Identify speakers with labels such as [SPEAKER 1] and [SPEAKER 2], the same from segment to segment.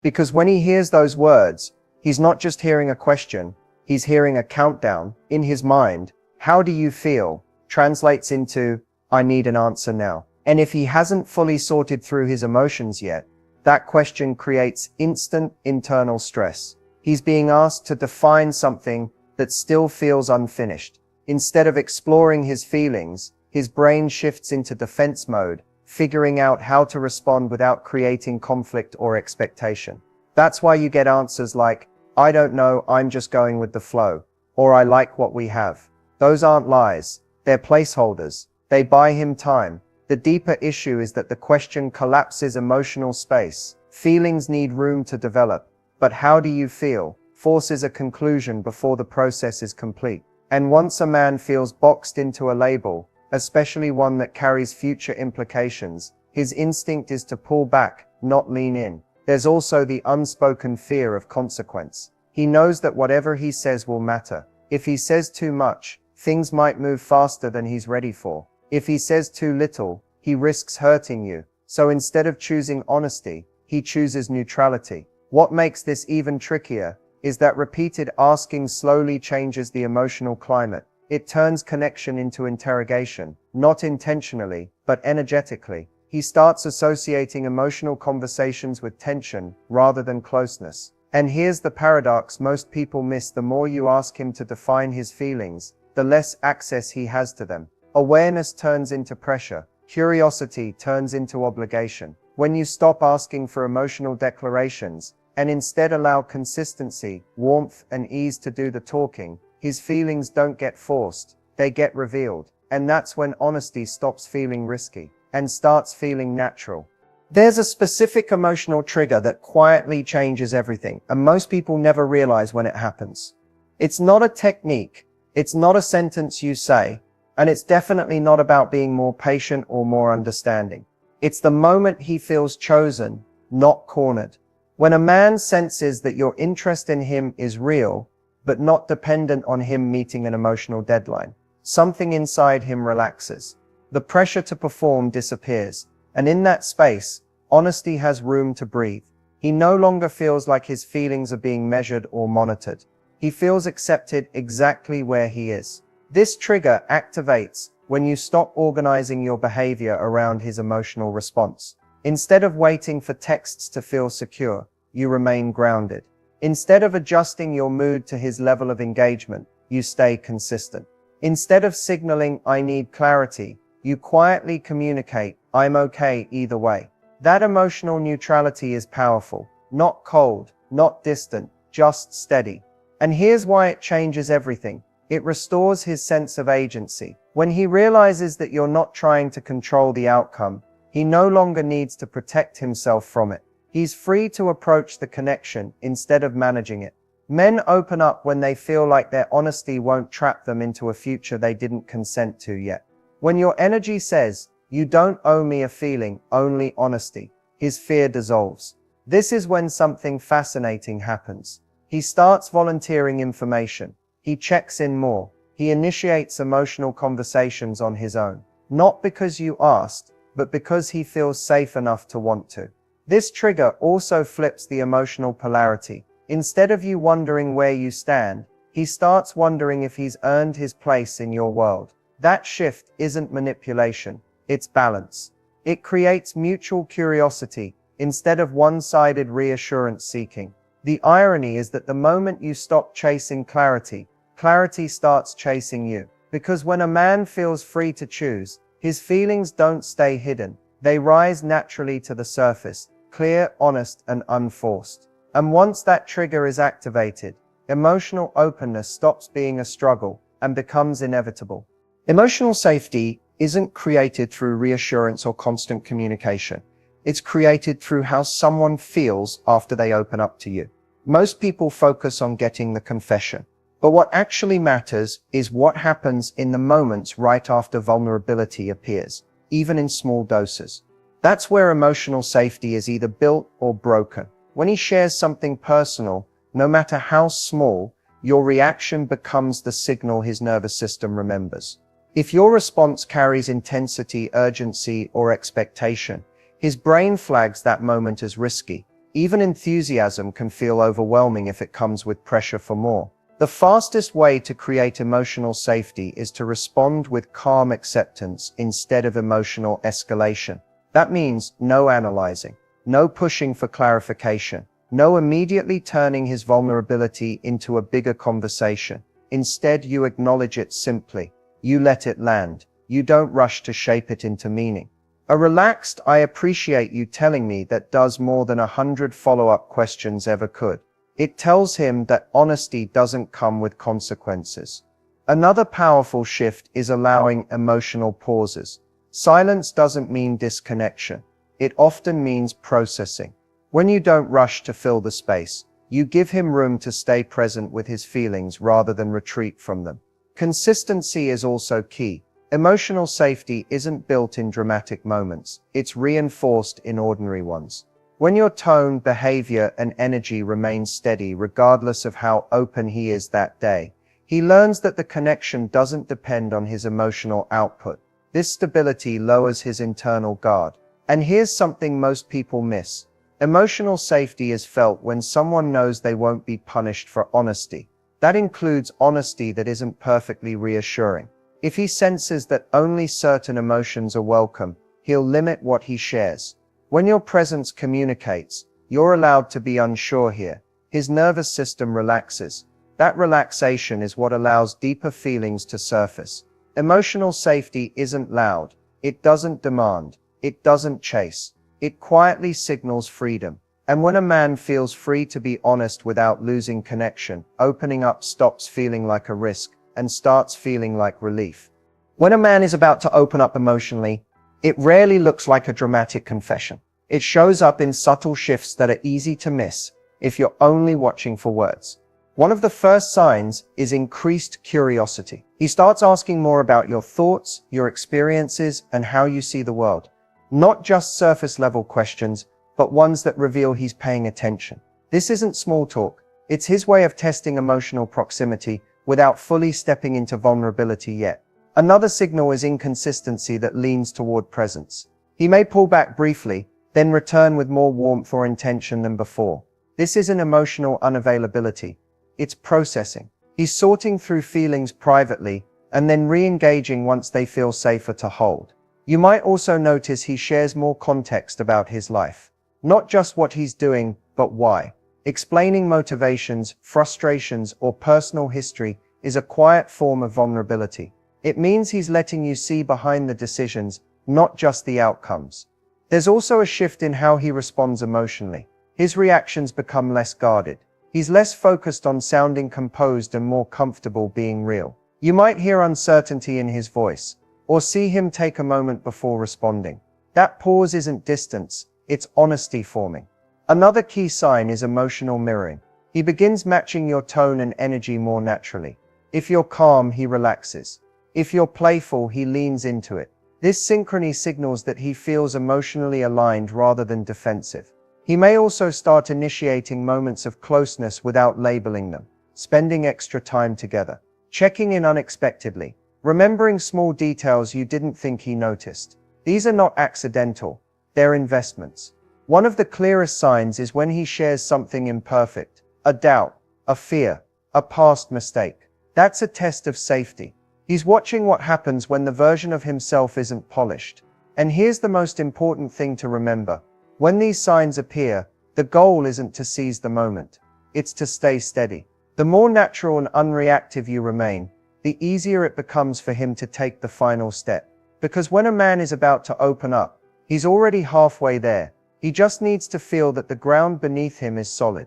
[SPEAKER 1] Because when he hears those words, he's not just hearing a question, he's hearing a countdown in his mind. How do you feel? Translates into, I need an answer now. And if he hasn't fully sorted through his emotions yet, that question creates instant internal stress. He's being asked to define something that still feels unfinished. Instead of exploring his feelings, his brain shifts into defense mode, figuring out how to respond without creating conflict or expectation. That's why you get answers like, I don't know, I'm just going with the flow, or I like what we have. Those aren't lies, they're placeholders. They buy him time. The deeper issue is that the question collapses emotional space. Feelings need room to develop. But how do you feel? Forces a conclusion before the process is complete. And once a man feels boxed into a label, especially one that carries future implications, his instinct is to pull back, not lean in. There's also the unspoken fear of consequence. He knows that whatever he says will matter. If he says too much, things might move faster than he's ready for. If he says too little, he risks hurting you. So instead of choosing honesty, he chooses neutrality. What makes this even trickier is that repeated asking slowly changes the emotional climate. It turns connection into interrogation, not intentionally, but energetically. He starts associating emotional conversations with tension rather than closeness. And here's the paradox most people miss: the more you ask him to define his feelings, the less access he has to them. Awareness turns into pressure. Curiosity turns into obligation. When you stop asking for emotional declarations, and instead allow consistency, warmth, and ease to do the talking, his feelings don't get forced, they get revealed. And that's when honesty stops feeling risky and starts feeling natural. There's a specific emotional trigger that quietly changes everything, and most people never realize when it happens. It's not a technique, it's not a sentence you say, and it's definitely not about being more patient or more understanding. It's the moment he feels chosen, not cornered. When a man senses that your interest in him is real, but not dependent on him meeting an emotional deadline, something inside him relaxes. The pressure to perform disappears, and in that space, honesty has room to breathe. He no longer feels like his feelings are being measured or monitored. He feels accepted exactly where he is. This trigger activates when you stop organizing your behavior around his emotional response. Instead of waiting for texts to feel secure, you remain grounded. Instead of adjusting your mood to his level of engagement, you stay consistent. Instead of signaling, I need clarity, you quietly communicate, I'm okay either way. That emotional neutrality is powerful. Not cold, not distant, just steady. And here's why it changes everything. It restores his sense of agency. When he realizes that you're not trying to control the outcome, he no longer needs to protect himself from it. He's free to approach the connection instead of managing it. Men open up when they feel like their honesty won't trap them into a future they didn't consent to yet. When your energy says, you don't owe me a feeling, only honesty, his fear dissolves. This is when something fascinating happens. He starts volunteering information. He checks in more. He initiates emotional conversations on his own. Not because you asked, but because he feels safe enough to want to. This trigger also flips the emotional polarity. Instead of you wondering where you stand, he starts wondering if he's earned his place in your world. That shift isn't manipulation, it's balance. It creates mutual curiosity instead of one-sided reassurance seeking. The irony is that the moment you stop chasing clarity, clarity starts chasing you. Because when a man feels free to choose, his feelings don't stay hidden. They rise naturally to the surface, clear, honest, and unforced. And once that trigger is activated, emotional openness stops being a struggle and becomes inevitable. Emotional safety isn't created through reassurance or constant communication. It's created through how someone feels after they open up to you. Most people focus on getting the confession, but what actually matters is what happens in the moments right after vulnerability appears, even in small doses. That's where emotional safety is either built or broken. When he shares something personal, no matter how small, your reaction becomes the signal his nervous system remembers. If your response carries intensity, urgency, or expectation, his brain flags that moment as risky, Even enthusiasm can feel overwhelming if it comes with pressure for more. The fastest way to create emotional safety is to respond with calm acceptance instead of emotional escalation. That means no analyzing, no pushing for clarification, no immediately turning his vulnerability into a bigger conversation. Instead, you acknowledge it simply. You let it land. You don't rush to shape it into meaning. A relaxed "I appreciate you telling me" that does more than 100 follow-up questions ever could. It tells him that honesty doesn't come with consequences. Another powerful shift is allowing emotional pauses. Silence doesn't mean disconnection. It often means processing. When you don't rush to fill the space, you give him room to stay present with his feelings rather than retreat from them. Consistency is also key. Emotional safety isn't built in dramatic moments. It's reinforced in ordinary ones. When your tone, behavior, and energy remain steady regardless of how open he is that day, he learns that the connection doesn't depend on his emotional output. This stability lowers his internal guard. And here's something most people miss. Emotional safety is felt when someone knows they won't be punished for honesty. That includes honesty that isn't perfectly reassuring. If he senses that only certain emotions are welcome, he'll limit what he shares. When your presence communicates, you're allowed to be unsure here. His nervous system relaxes. That relaxation is what allows deeper feelings to surface. Emotional safety isn't loud. It doesn't demand. It doesn't chase. It quietly signals freedom. And when a man feels free to be honest without losing connection, opening up stops feeling like a risk and starts feeling like relief. When a man is about to open up emotionally, it rarely looks like a dramatic confession. It shows up in subtle shifts that are easy to miss if you're only watching for words. One of the first signs is increased curiosity. He starts asking more about your thoughts, your experiences, and how you see the world. Not just surface-level questions, but ones that reveal he's paying attention. This isn't small talk. It's his way of testing emotional proximity without fully stepping into vulnerability yet. Another signal is inconsistency that leans toward presence. He may pull back briefly, then return with more warmth or intention than before. This isn't emotional unavailability. It's processing. He's sorting through feelings privately and then re-engaging once they feel safer to hold. You might also notice he shares more context about his life. Not just what he's doing, but why. Explaining motivations, frustrations, or personal history is a quiet form of vulnerability. It means he's letting you see behind the decisions, not just the outcomes. There's also a shift in how he responds emotionally. His reactions become less guarded. He's less focused on sounding composed and more comfortable being real. You might hear uncertainty in his voice, or see him take a moment before responding. That pause isn't distance, it's honesty forming. Another key sign is emotional mirroring. He begins matching your tone and energy more naturally. If you're calm, he relaxes. If you're playful, he leans into it. This synchrony signals that he feels emotionally aligned rather than defensive. He may also start initiating moments of closeness without labeling them, spending extra time together, checking in unexpectedly, remembering small details you didn't think he noticed. These are not accidental, they're investments. One of the clearest signs is when he shares something imperfect, a doubt, a fear, a past mistake. That's a test of safety. He's watching what happens when the version of himself isn't polished. And here's the most important thing to remember. When these signs appear, the goal isn't to seize the moment. It's to stay steady. The more natural and unreactive you remain, the easier it becomes for him to take the final step. Because when a man is about to open up, he's already halfway there. He just needs to feel that the ground beneath him is solid.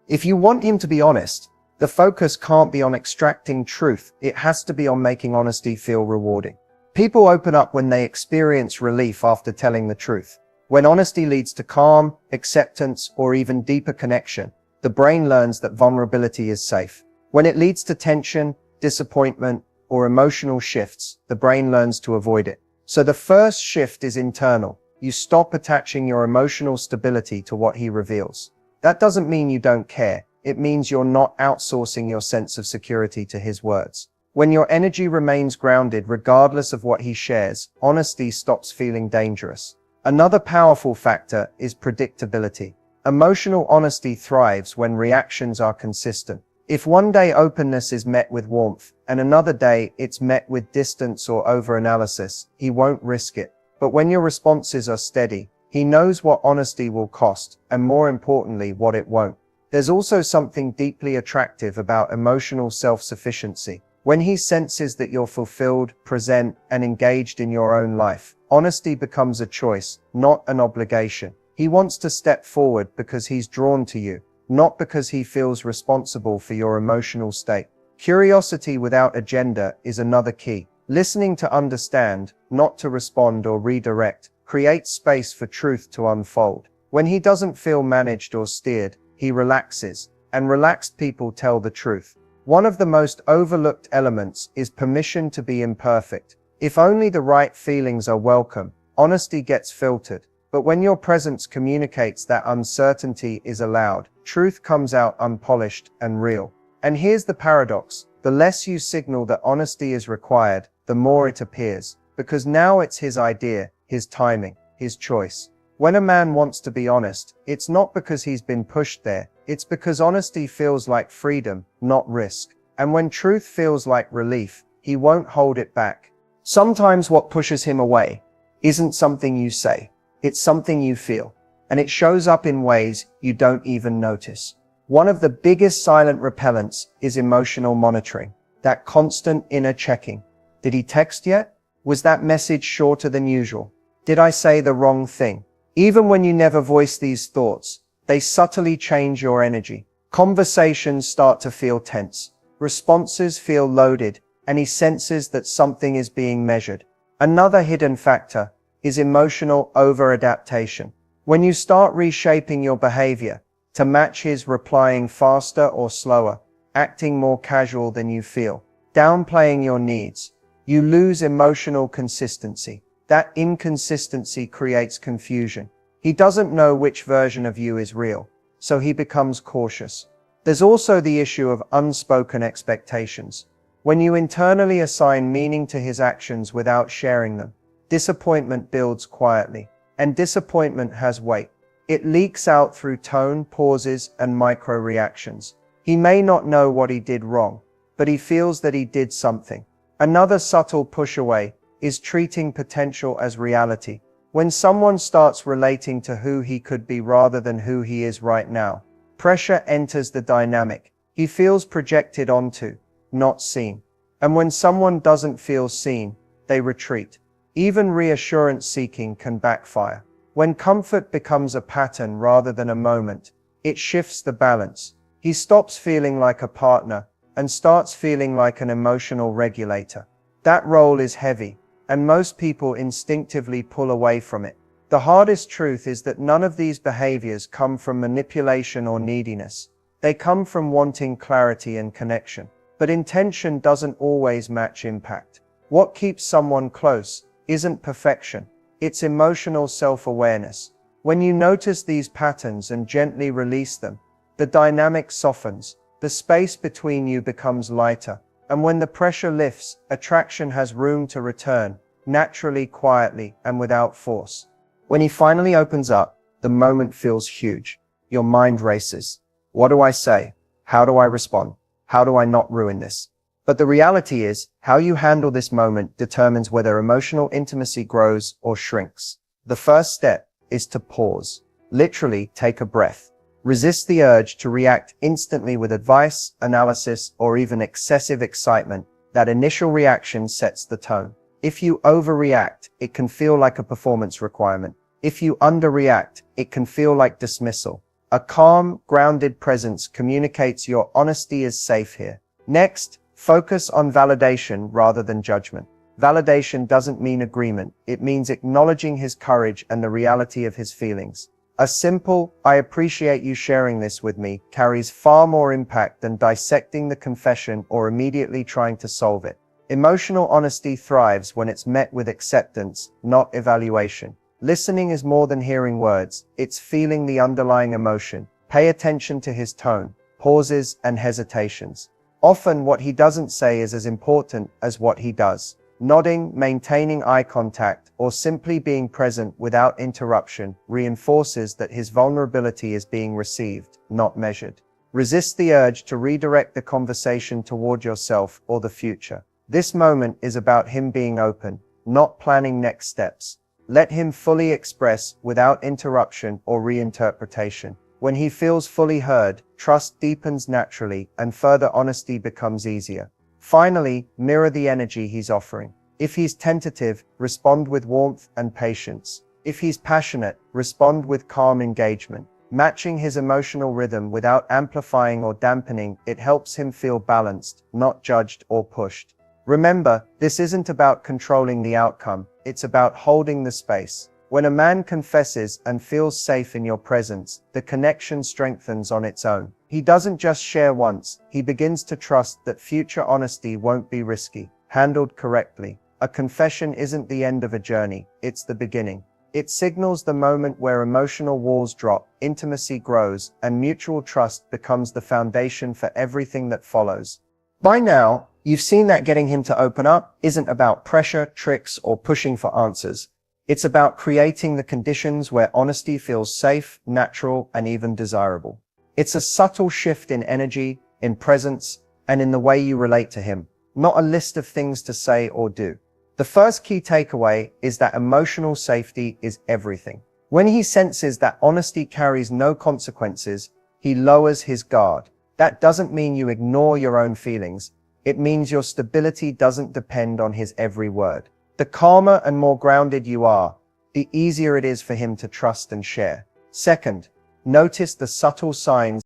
[SPEAKER 1] If you want him to be honest, the focus can't be on extracting truth. It has to be on making honesty feel rewarding. People open up when they experience relief after telling the truth. When honesty leads to calm, acceptance, or even deeper connection, the brain learns that vulnerability is safe. When it leads to tension, disappointment, or emotional shifts, the brain learns to avoid it. So the first shift is internal. You stop attaching your emotional stability to what he reveals. That doesn't mean you don't care. It means you're not outsourcing your sense of security to his words. When your energy remains grounded regardless of what he shares, honesty stops feeling dangerous. Another powerful factor is predictability. Emotional honesty thrives when reactions are consistent. If one day openness is met with warmth, and another day it's met with distance or over-analysis, he won't risk it. But when your responses are steady, he knows what honesty will cost, and more importantly, what it won't. There's also something deeply attractive about emotional self-sufficiency. When he senses that you're fulfilled, present, and engaged in your own life, honesty becomes a choice, not an obligation. He wants to step forward because he's drawn to you, not because he feels responsible for your emotional state. Curiosity without agenda is another key. Listening to understand, not to respond or redirect, creates space for truth to unfold. When he doesn't feel managed or steered, he relaxes, and relaxed people tell the truth. One of the most overlooked elements is permission to be imperfect. If only the right feelings are welcome, honesty gets filtered. But when your presence communicates that uncertainty is allowed, truth comes out unpolished and real. And here's the paradox: the less you signal that honesty is required, the more it appears. Because now it's his idea, his timing, his choice. When a man wants to be honest, it's not because he's been pushed there, it's because honesty feels like freedom, not risk. And when truth feels like relief, he won't hold it back. Sometimes what pushes him away isn't something you say. It's something you feel, and it shows up in ways you don't even notice. One of the biggest silent repellents is emotional monitoring, that constant inner checking. Did he text yet? Was that message shorter than usual? Did I say the wrong thing? Even when you never voice these thoughts, they subtly change your energy. Conversations start to feel tense. Responses feel loaded, and he senses that something is being measured. Another hidden factor is emotional over-adaptation. When you start reshaping your behavior to match his, replying faster or slower, acting more casual than you feel, downplaying your needs, you lose emotional consistency. That inconsistency creates confusion. He doesn't know which version of you is real, so he becomes cautious. There's also the issue of unspoken expectations. When you internally assign meaning to his actions without sharing them, disappointment builds quietly, and disappointment has weight. It leaks out through tone, pauses, and micro-reactions. He may not know what he did wrong, but he feels that he did something. Another subtle push away is treating potential as reality. When someone starts relating to who he could be rather than who he is right now, pressure enters the dynamic. He feels projected onto, not seen. And when someone doesn't feel seen, they retreat. Even reassurance seeking can backfire. When comfort becomes a pattern rather than a moment, it shifts the balance. He stops feeling like a partner and starts feeling like an emotional regulator. That role is heavy, and most people instinctively pull away from it. The hardest truth is that none of these behaviors come from manipulation or neediness. They come from wanting clarity and connection. But intention doesn't always match impact. What keeps someone close isn't perfection, it's emotional self-awareness. When you notice these patterns and gently release them, the dynamic softens, the space between you becomes lighter, and when the pressure lifts, attraction has room to return, naturally, quietly, and without force. When he finally opens up, the moment feels huge. Your mind races. What do I say? How do I respond? How do I not ruin this? But the reality is, how you handle this moment determines whether emotional intimacy grows or shrinks. The first step is to pause. Literally, take a breath. Resist the urge to react instantly with advice, analysis, or even excessive excitement. That initial reaction sets the tone. If you overreact, it can feel like a performance requirement. If you underreact, it can feel like dismissal. A calm, grounded presence communicates your honesty is safe here. Next, focus on validation rather than judgment. Validation doesn't mean agreement. It means acknowledging his courage and the reality of his feelings. A simple, "I appreciate you sharing this with me," carries far more impact than dissecting the confession or immediately trying to solve it. Emotional honesty thrives when it's met with acceptance, not evaluation. Listening is more than hearing words, it's feeling the underlying emotion. Pay attention to his tone, pauses, and hesitations. Often what he doesn't say is as important as what he does. Nodding, maintaining eye contact, or simply being present without interruption reinforces that his vulnerability is being received, not measured. Resist the urge to redirect the conversation toward yourself or the future. This moment is about him being open, not planning next steps. Let him fully express without interruption or reinterpretation. When he feels fully heard, trust deepens naturally and further honesty becomes easier. Finally, mirror the energy he's offering. If he's tentative, respond with warmth and patience. If he's passionate, respond with calm engagement. Matching his emotional rhythm without amplifying or dampening it helps him feel balanced, not judged or pushed. Remember, this isn't about controlling the outcome, it's about holding the space. When a man confesses and feels safe in your presence, the connection strengthens on its own. He doesn't just share once, he begins to trust that future honesty won't be risky, handled correctly. A confession isn't the end of a journey, it's the beginning. It signals the moment where emotional walls drop, intimacy grows, and mutual trust becomes the foundation for everything that follows. By now, you've seen that getting him to open up isn't about pressure, tricks, or pushing for answers. It's about creating the conditions where honesty feels safe, natural, and even desirable. It's a subtle shift in energy, in presence, and in the way you relate to him, not a list of things to say or do. The first key takeaway is that emotional safety is everything. When he senses that honesty carries no consequences, he lowers his guard. That doesn't mean you ignore your own feelings. It means your stability doesn't depend on his every word. The calmer and more grounded you are, the easier it is for him to trust and share. Second, notice the subtle signs